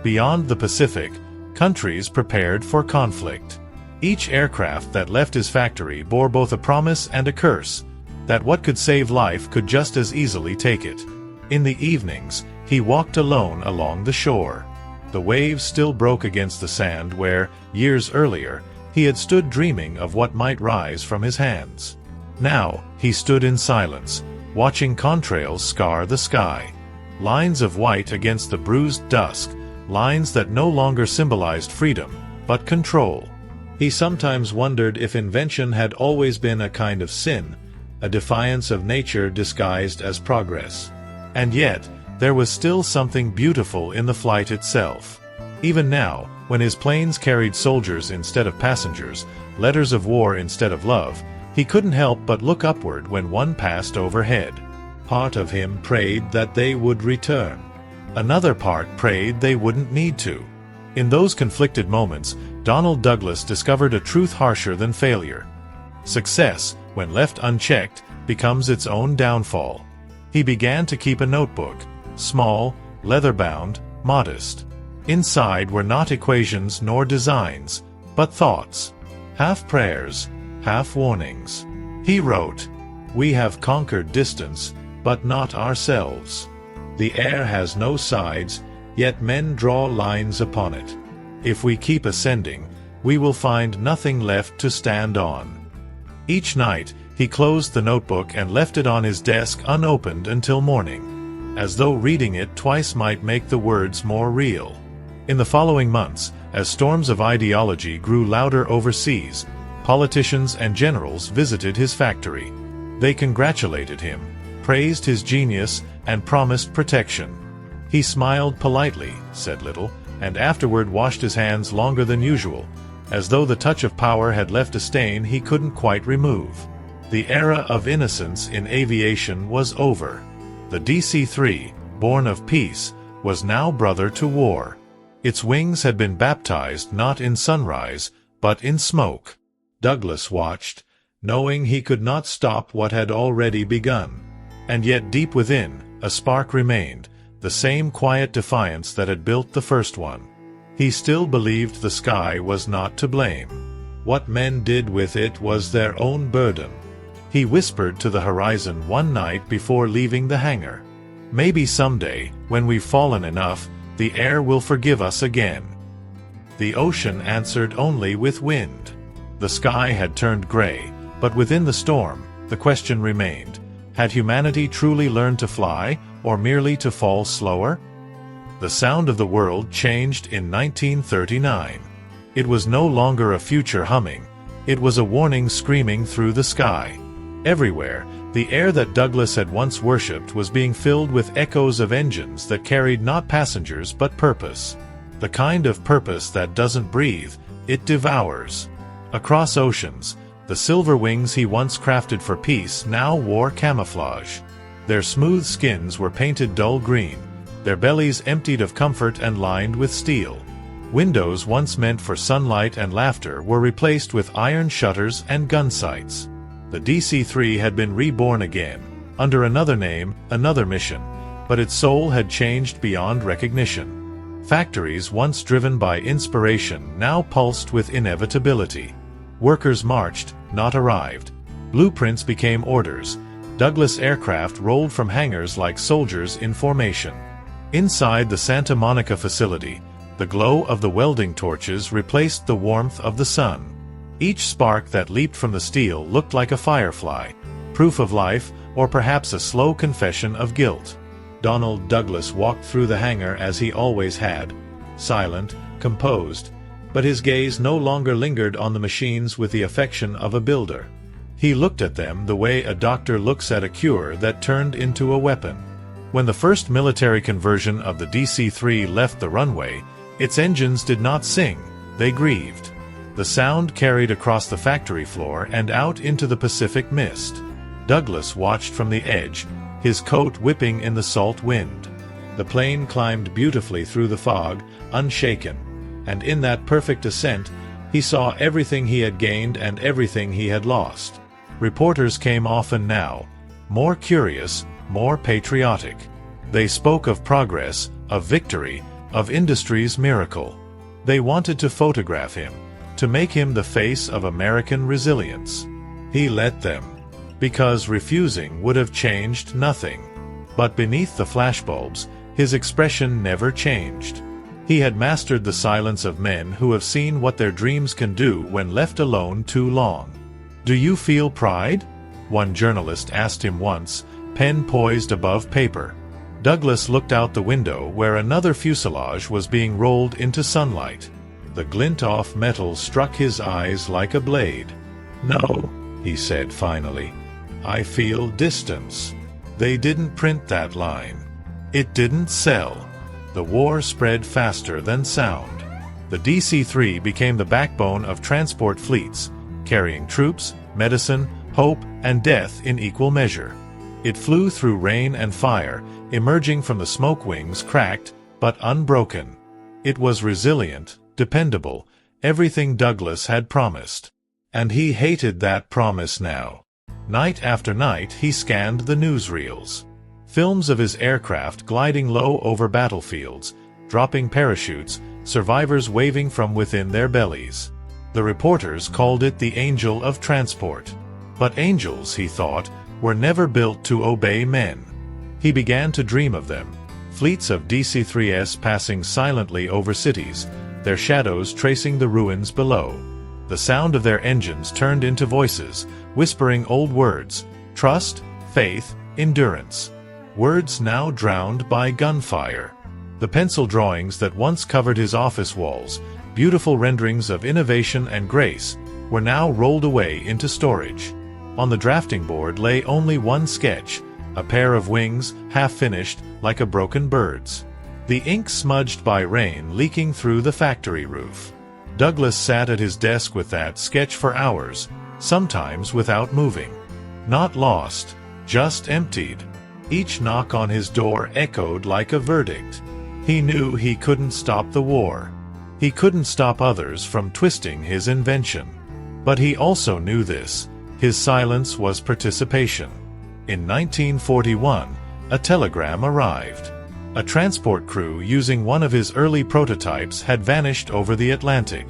Beyond the Pacific, countries prepared for conflict. Each aircraft that left his factory bore both a promise and a curse, that what could save life could just as easily take it. In the evenings, he walked alone along the shore. The waves still broke against the sand where, years earlier, he had stood dreaming of what might rise from his hands. Now, he stood in silence, watching contrails scar the sky. Lines of white against the bruised dusk, lines that no longer symbolized freedom, but control. He sometimes wondered if invention had always been a kind of sin, a defiance of nature disguised as progress. And yet, there was still something beautiful in the flight itself. Even now, when his planes carried soldiers instead of passengers, letters of war instead of love, he couldn't help but look upward when one passed overhead. Part of him prayed that they would return. Another part prayed they wouldn't need to. In those conflicted moments, Donald Douglas discovered a truth harsher than failure. Success, when left unchecked, becomes its own downfall. He began to keep a notebook, small, leather-bound, modest. Inside were not equations nor designs, but thoughts. Half prayers, half warnings. He wrote, "We have conquered distance, but not ourselves. The air has no sides, yet men draw lines upon it. If we keep ascending, we will find nothing left to stand on." Each night, he closed the notebook and left it on his desk unopened until morning, as though reading it twice might make the words more real. In the following months, as storms of ideology grew louder overseas, politicians and generals visited his factory. They congratulated him, praised his genius, and promised protection. He smiled politely, said little, and afterward washed his hands longer than usual, as though the touch of power had left a stain he couldn't quite remove. The era of innocence in aviation was over. The DC-3, born of peace, was now brother to war. Its wings had been baptized not in sunrise, but in smoke. Douglas watched, knowing he could not stop what had already begun. And yet deep within, a spark remained, the same quiet defiance that had built the first one. He still believed the sky was not to blame. What men did with it was their own burden. He whispered to the horizon one night before leaving the hangar, "Maybe someday, when we've fallen enough, the air will forgive us again." The ocean answered only with wind. The sky had turned gray, but within the storm, the question remained, had humanity truly learned to fly, or merely to fall slower? The sound of the world changed in 1939. It was no longer a future humming, it was a warning screaming through the sky. Everywhere, the air that Douglas had once worshipped was being filled with echoes of engines that carried not passengers but purpose. The kind of purpose that doesn't breathe, it devours. Across oceans, the silver wings he once crafted for peace now wore camouflage. Their smooth skins were painted dull green, their bellies emptied of comfort and lined with steel. Windows once meant for sunlight and laughter were replaced with iron shutters and gun sights. The DC-3 had been reborn again, under another name, another mission, but its soul had changed beyond recognition. Factories once driven by inspiration now pulsed with inevitability. Workers marched, not arrived. Blueprints became orders. Douglas aircraft rolled from hangars like soldiers in formation. Inside the Santa Monica facility, the glow of the welding torches replaced the warmth of the sun. Each spark that leaped from the steel looked like a firefly, proof of life, or perhaps a slow confession of guilt. Donald Douglas walked through the hangar as he always had, silent, composed, but his gaze no longer lingered on the machines with the affection of a builder. He looked at them the way a doctor looks at a cure that turned into a weapon. When the first military conversion of the DC-3 left the runway, its engines did not sing, they grieved. The sound carried across the factory floor and out into the Pacific mist. Douglas watched from the edge, his coat whipping in the salt wind. The plane climbed beautifully through the fog, unshaken, and in that perfect ascent, he saw everything he had gained and everything he had lost. Reporters came often now, more curious, more patriotic. They spoke of progress, of victory, of industry's miracle. They wanted to photograph him, to make him the face of American resilience. He let them, because refusing would have changed nothing. But beneath the flashbulbs, his expression never changed. He had mastered the silence of men who have seen what their dreams can do when left alone too long. "Do you feel pride?" one journalist asked him once, pen poised above paper. Douglas looked out the window where another fuselage was being rolled into sunlight. The glint-off metal struck his eyes like a blade. "No," he said finally. "I feel distance. They didn't print that line. It didn't sell." The war spread faster than sound. The DC-3 became the backbone of transport fleets, carrying troops, medicine, hope, and death in equal measure. It flew through rain and fire, emerging from the smoke wings cracked, but unbroken. It was resilient, dependable, everything Douglas had promised. And he hated that promise now. Night after night he scanned the newsreels. Films of his aircraft gliding low over battlefields, dropping parachutes, survivors waving from within their bellies. The reporters called it the angel of transport. But angels, he thought, were never built to obey men. He began to dream of them. Fleets of DC-3s passing silently over cities, their shadows tracing the ruins below. The sound of their engines turned into voices, whispering old words: trust, faith, endurance. Words now drowned by gunfire. The pencil drawings that once covered his office walls, beautiful renderings of innovation and grace, were now rolled away into storage. On the drafting board lay only one sketch, a pair of wings, half-finished, like a broken bird's. The ink smudged by rain leaking through the factory roof. Douglas sat at his desk with that sketch for hours, sometimes without moving. Not lost, just emptied. Each knock on his door echoed like a verdict. He knew he couldn't stop the war. He couldn't stop others from twisting his invention. But he also knew this: his silence was participation. In 1941, a telegram arrived. A transport crew using one of his early prototypes had vanished over the Atlantic.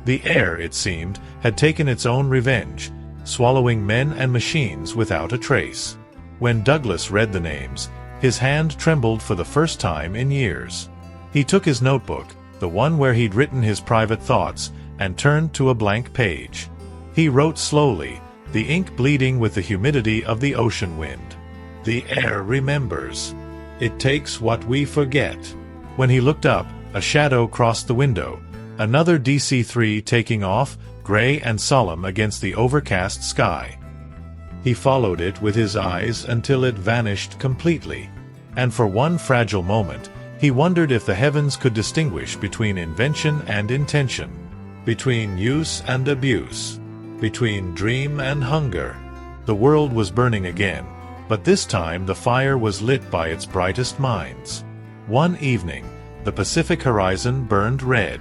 The air, it seemed, had taken its own revenge, swallowing men and machines without a trace. When Douglas read the names, his hand trembled for the first time in years. He took his notebook, the one where he'd written his private thoughts, and turned to a blank page. He wrote slowly, the ink bleeding with the humidity of the ocean wind. The air remembers. It takes what we forget. When he looked up, a shadow crossed the window, another DC-3 taking off, gray and solemn against the overcast sky. He followed it with his eyes until it vanished completely. And for one fragile moment, he wondered if the heavens could distinguish between invention and intention, between use and abuse, between dream and hunger. The world was burning again, but this time the fire was lit by its brightest minds. One evening, the Pacific horizon burned red.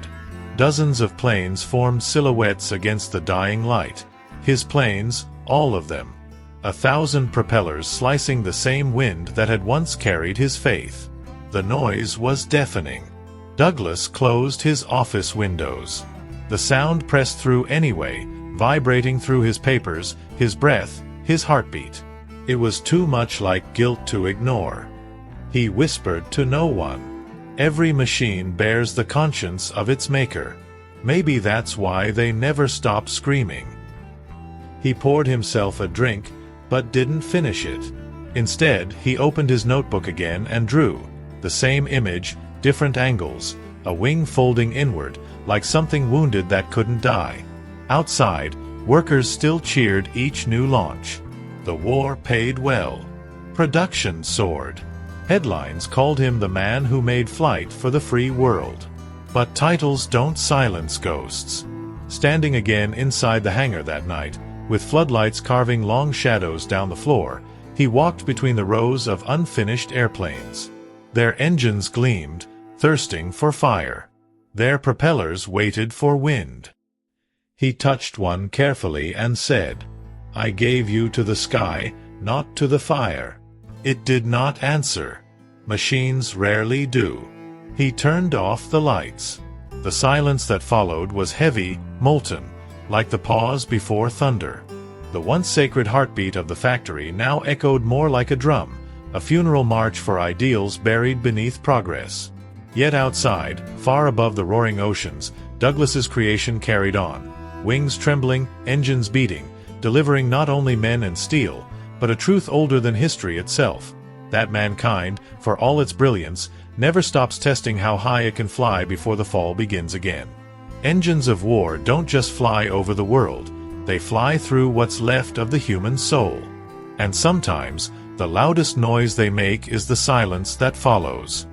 Dozens of planes formed silhouettes against the dying light. His planes, all of them. 1,000 propellers slicing the same wind that had once carried his faith. The noise was deafening. Douglas closed his office windows. The sound pressed through anyway, vibrating through his papers, his breath, his heartbeat. It was too much like guilt to ignore. He whispered to no one. Every machine bears the conscience of its maker. Maybe that's why they never stop screaming. He poured himself a drink, but didn't finish it. Instead, he opened his notebook again and drew. The same image, different angles, a wing folding inward, like something wounded that couldn't die. Outside, workers still cheered each new launch. The war paid well. Production soared. Headlines called him the man who made flight for the free world. But titles don't silence ghosts. Standing again inside the hangar that night, with floodlights carving long shadows down the floor, he walked between the rows of unfinished airplanes. Their engines gleamed, thirsting for fire. Their propellers waited for wind. He touched one carefully and said, "I gave you to the sky, not to the fire." It did not answer. Machines rarely do. He turned off the lights. The silence that followed was heavy, molten, like the pause before thunder. The once sacred heartbeat of the factory now echoed more like a drum, a funeral march for ideals buried beneath progress. Yet outside, far above the roaring oceans, Douglas's creation carried on. Wings trembling, engines beating, delivering not only men and steel, but a truth older than history itself, that mankind, for all its brilliance, never stops testing how high it can fly before the fall begins again. Engines of war don't just fly over the world, they fly through what's left of the human soul. And sometimes, the loudest noise they make is the silence that follows.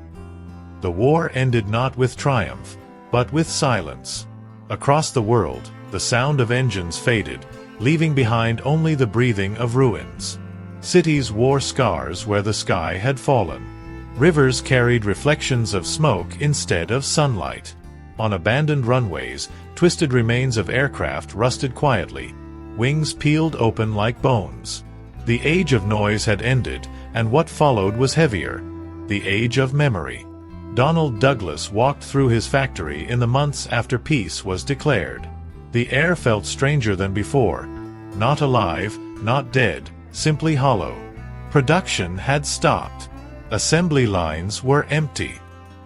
The war ended not with triumph, but with silence. Across the world, the sound of engines faded, leaving behind only the breathing of ruins. Cities wore scars where the sky had fallen. Rivers carried reflections of smoke instead of sunlight. On abandoned runways, twisted remains of aircraft rusted quietly, wings peeled open like bones. The age of noise had ended, and what followed was heavier, the age of memory. Donald Douglas walked through his factory in the months after peace was declared. The air felt stranger than before. Not alive, not dead, simply hollow. Production had stopped. Assembly lines were empty.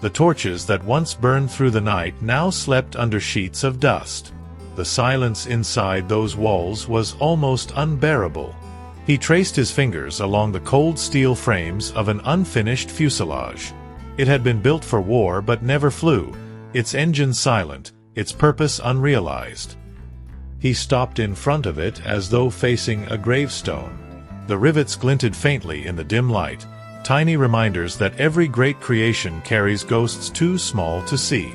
The torches that once burned through the night now slept under sheets of dust. The silence inside those walls was almost unbearable. He traced his fingers along the cold steel frames of an unfinished fuselage. It had been built for war but never flew, its engine silent, its purpose unrealized. He stopped in front of it as though facing a gravestone. The rivets glinted faintly in the dim light, tiny reminders that every great creation carries ghosts too small to see.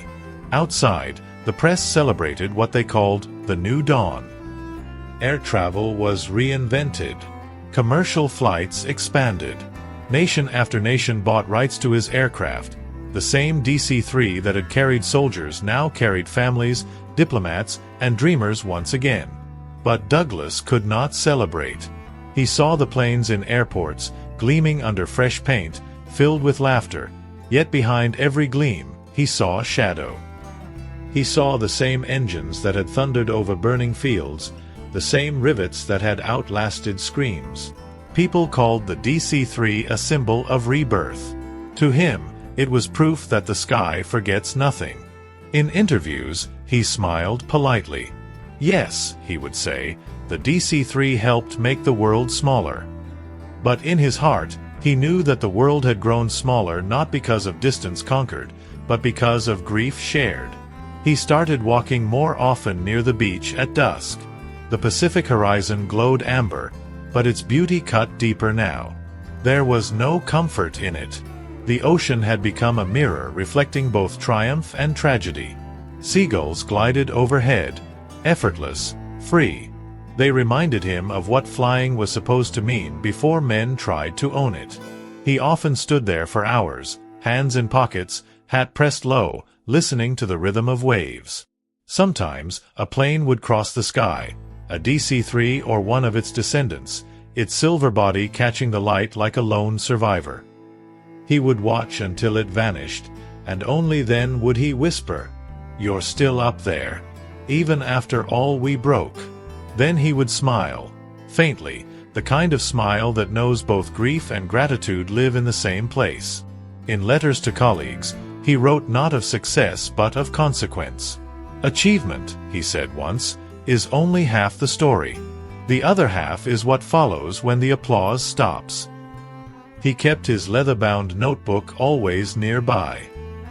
Outside, the press celebrated what they called the New Dawn. Air travel was reinvented. Commercial flights expanded. Nation after nation bought rights to his aircraft. The same DC-3 that had carried soldiers now carried families, diplomats, and dreamers once again. But Douglas could not celebrate. He saw the planes in airports, gleaming under fresh paint, filled with laughter, yet behind every gleam, he saw shadow. He saw the same engines that had thundered over burning fields, the same rivets that had outlasted screams. People called the DC-3 a symbol of rebirth. To him, it was proof that the sky forgets nothing. In interviews, he smiled politely. Yes, he would say, the DC-3 helped make the world smaller. But in his heart, he knew that the world had grown smaller not because of distance conquered, but because of grief shared. He started walking more often near the beach at dusk. The Pacific horizon glowed amber, but its beauty cut deeper now. There was no comfort in it. The ocean had become a mirror reflecting both triumph and tragedy. Seagulls glided overhead, effortless, free. They reminded him of what flying was supposed to mean before men tried to own it. He often stood there for hours, hands in pockets, hat pressed low, listening to the rhythm of waves. Sometimes, a plane would cross the sky, a DC-3 or one of its descendants, its silver body catching the light like a lone survivor. He would watch until it vanished, and only then would he whisper, "You're still up there, even after all we broke." Then he would smile, faintly, the kind of smile that knows both grief and gratitude live in the same place. In letters to colleagues, he wrote not of success but of consequence. "Achievement," he said once, "is only half the story. The other half is what follows when the applause stops." He kept his leather-bound notebook always nearby.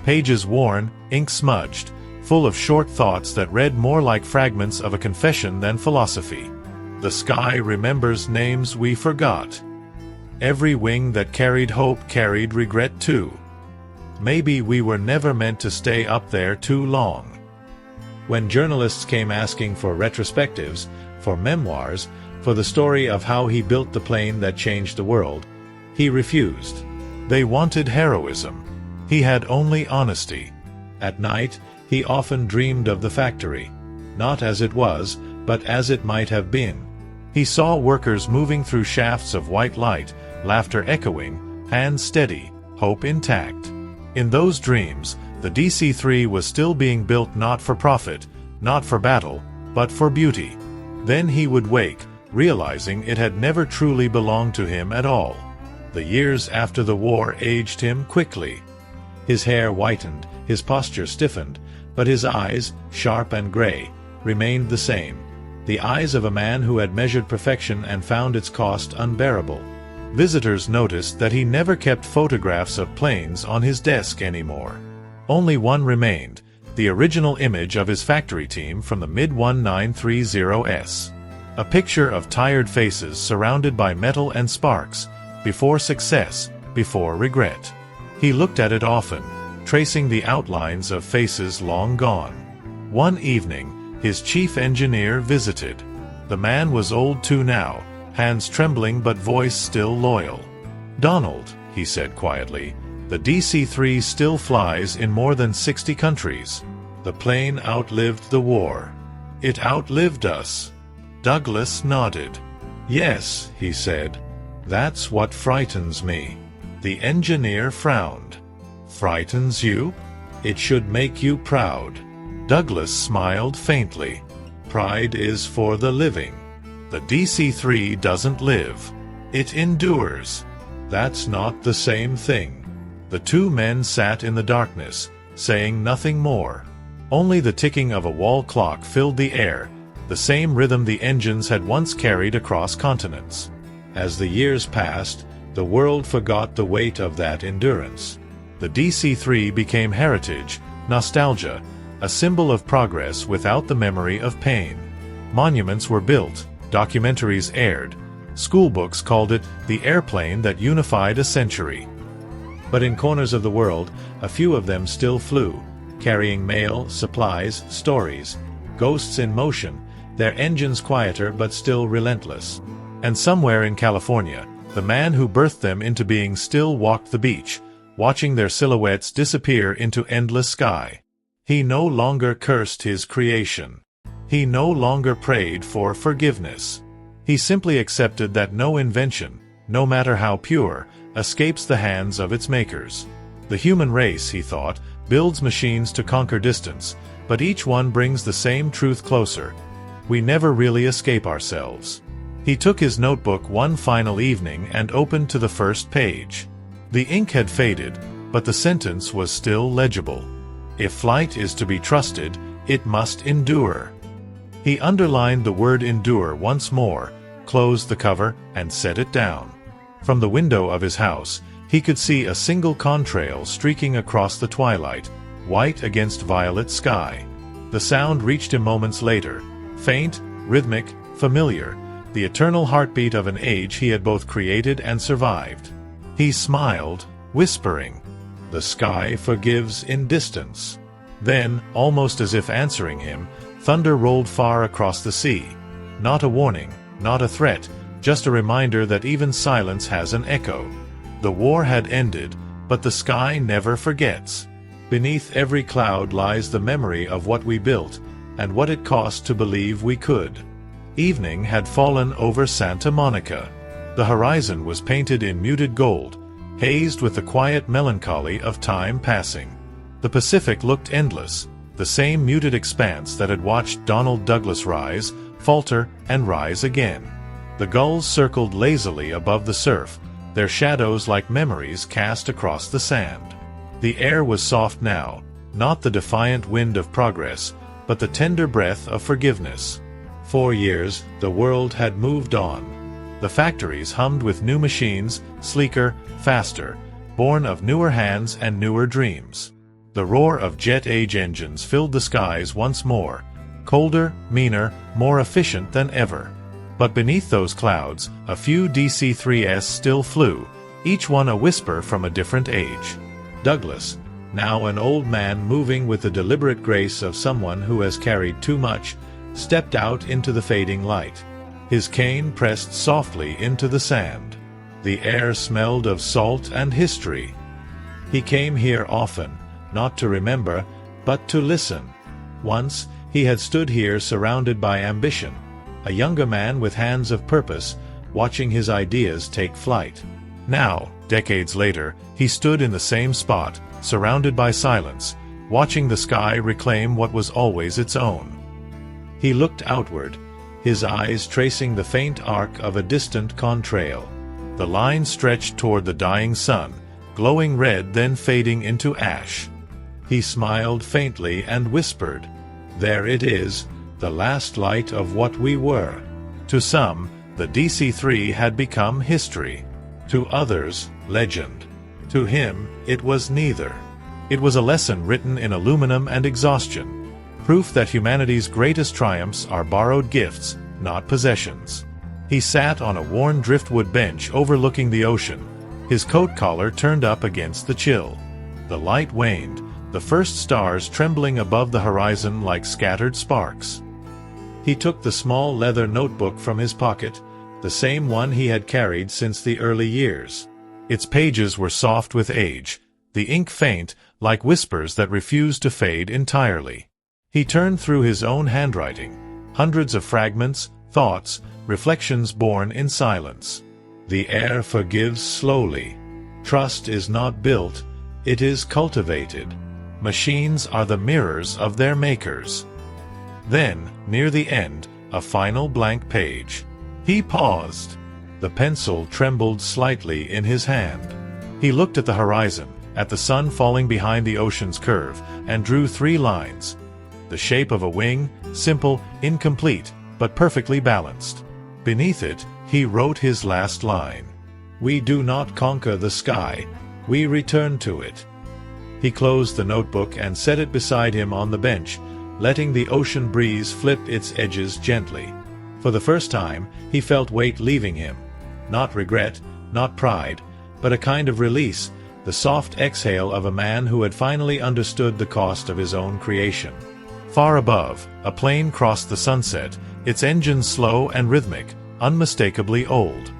Pages worn, ink smudged, full of short thoughts that read more like fragments of a confession than philosophy. The sky remembers names we forgot. Every wing that carried hope carried regret too. Maybe we were never meant to stay up there too long. When journalists came asking for retrospectives, for memoirs, for the story of how he built the plane that changed the world, he refused. They wanted heroism. He had only honesty. At night, he often dreamed of the factory, not as it was, but as it might have been. He saw workers moving through shafts of white light, laughter echoing, hands steady, hope intact. In those dreams, the DC-3 was still being built not for profit, not for battle, but for beauty. Then he would wake, realizing it had never truly belonged to him at all. The years after the war aged him quickly. His hair whitened, his posture stiffened, but his eyes, sharp and gray, remained the same. The eyes of a man who had measured perfection and found its cost unbearable. Visitors noticed that he never kept photographs of planes on his desk anymore. Only one remained, the original image of his factory team from the mid-1930s. A picture of tired faces surrounded by metal and sparks, before success, before regret. He looked at it often, tracing the outlines of faces long gone. One evening, his chief engineer visited. The man was old too now, hands trembling but voice still loyal. "Donald," he said quietly, "the DC-3 still flies in more than 60 countries. The plane outlived the war. It outlived us." Douglas nodded. "Yes," he said, "that's what frightens me." The engineer frowned. frightens you? It should make you proud." Douglas smiled faintly. "Pride is for the living. The DC-3 doesn't live. It endures." "That's not the same thing." The two men sat in the darkness, saying nothing more. Only the ticking of a wall clock filled the air, the same rhythm the engines had once carried across continents. As the years passed, the world forgot the weight of that endurance. The DC-3 became heritage, nostalgia, a symbol of progress without the memory of pain. Monuments were built, documentaries aired. Schoolbooks called it the airplane that unified a century. But in corners of the world, a few of them still flew, carrying mail, supplies, stories, ghosts in motion, their engines quieter but still relentless. And somewhere in California, the man who birthed them into being still walked the beach, watching their silhouettes disappear into endless sky. He no longer cursed his creation. He no longer prayed for forgiveness. He simply accepted that no invention, no matter how pure, escapes the hands of its makers. The human race, he thought, builds machines to conquer distance, but each one brings the same truth closer. We never really escape ourselves. He took his notebook one final evening and opened to the first page. The ink had faded, but the sentence was still legible. If flight is to be trusted, it must endure. He underlined the word endure once more, closed the cover, and set it down. From the window of his house, he could see a single contrail streaking across the twilight, white against violet sky. The sound reached him moments later, faint, rhythmic, familiar, the eternal heartbeat of an age he had both created and survived. He smiled, whispering, "The sky forgives in distance." Then, almost as if answering him, thunder rolled far across the sea. Not a warning, not a threat, just a reminder that even silence has an echo. The war had ended, but the sky never forgets. Beneath every cloud lies the memory of what we built, and what it cost to believe we could. Evening had fallen over Santa Monica. The horizon was painted in muted gold, hazed with the quiet melancholy of time passing. The Pacific looked endless, the same muted expanse that had watched Donald Douglas rise, falter, and rise again. The gulls circled lazily above the surf, their shadows like memories cast across the sand. The air was soft now, not the defiant wind of progress, but the tender breath of forgiveness. 4 years, the world had moved on. The factories hummed with new machines, sleeker, faster, born of newer hands and newer dreams. The roar of jet-age engines filled the skies once more, colder, meaner, more efficient than ever. But beneath those clouds, a few DC-3s still flew, each one a whisper from a different age. Douglas, now an old man moving with the deliberate grace of someone who has carried too much, stepped out into the fading light. His cane pressed softly into the sand. The air smelled of salt and history. He came here often, not to remember, but to listen. Once, he had stood here surrounded by ambition, a younger man with hands of purpose, watching his ideas take flight. Now, decades later, he stood in the same spot, surrounded by silence, watching the sky reclaim what was always its own. He looked outward, his eyes tracing the faint arc of a distant contrail. The line stretched toward the dying sun, glowing red then fading into ash. He smiled faintly and whispered, "There it is, the last light of what we were." To some, the DC-3 had become history. To others, legend. To him, it was neither. It was a lesson written in aluminum and exhaustion, proof that humanity's greatest triumphs are borrowed gifts, not possessions. He sat on a worn driftwood bench overlooking the ocean, his coat collar turned up against the chill. The light waned, the first stars trembling above the horizon like scattered sparks. He took the small leather notebook from his pocket, the same one he had carried since the early years. Its pages were soft with age, the ink faint, like whispers that refused to fade entirely. He turned through his own handwriting, hundreds of fragments, thoughts, reflections born in silence. The air forgives slowly. Trust is not built, it is cultivated. Machines are the mirrors of their makers. Then, near the end, a final blank page. He paused. The pencil trembled slightly in his hand. He looked at the horizon, at the sun falling behind the ocean's curve, and drew 3 lines. The shape of a wing, simple, incomplete, but perfectly balanced. Beneath it, he wrote his last line. "We do not conquer the sky, we return to it." He closed the notebook and set it beside him on the bench, letting the ocean breeze flip its edges gently. For the first time, he felt weight leaving him. Not regret, not pride, but a kind of release, the soft exhale of a man who had finally understood the cost of his own creation. Far above, a plane crossed the sunset, its engines slow and rhythmic, unmistakably old.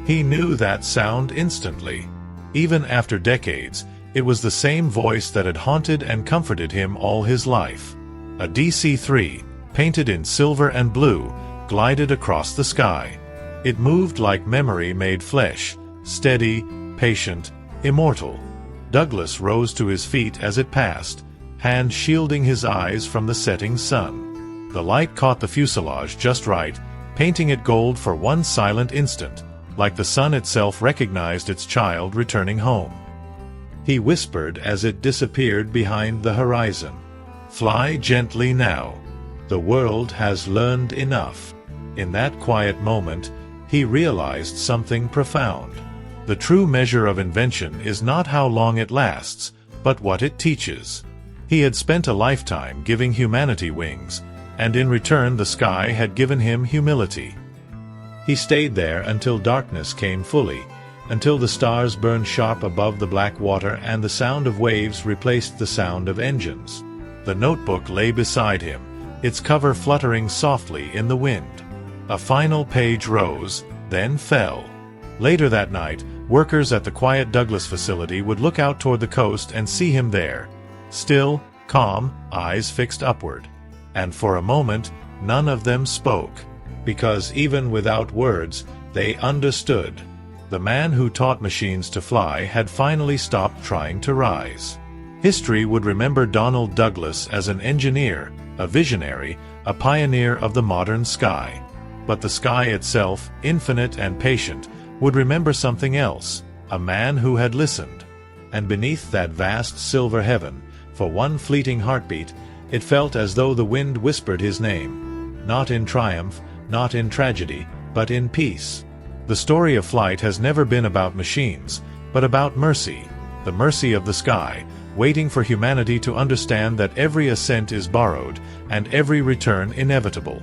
He knew that sound instantly. Even after decades, it was the same voice that had haunted and comforted him all his life. A DC-3, painted in silver and blue, glided across the sky. It moved like memory made flesh, steady, patient, immortal. Douglas rose to his feet as it passed, hand shielding his eyes from the setting sun. The light caught the fuselage just right, painting it gold for one silent instant, like the sun itself recognized its child returning home. He whispered as it disappeared behind the horizon. "Fly gently now. The world has learned enough." In that quiet moment, he realized something profound. The true measure of invention is not how long it lasts, but what it teaches. He had spent a lifetime giving humanity wings, and in return the sky had given him humility. He stayed there until darkness came fully, until the stars burned sharp above the black water and the sound of waves replaced the sound of engines. The notebook lay beside him, its cover fluttering softly in the wind. A final page rose, then fell. Later that night, workers at the quiet Douglas facility would look out toward the coast and see him there, still, calm, eyes fixed upward. And for a moment, none of them spoke, because even without words, they understood. The man who taught machines to fly had finally stopped trying to rise. History would remember Donald Douglas as an engineer, a visionary, a pioneer of the modern sky. But the sky itself, infinite and patient, would remember something else, a man who had listened. And beneath that vast silver heaven, for one fleeting heartbeat, it felt as though the wind whispered his name. Not in triumph, not in tragedy, but in peace. The story of flight has never been about machines, but about mercy, the mercy of the sky, waiting for humanity to understand that every ascent is borrowed, and every return inevitable.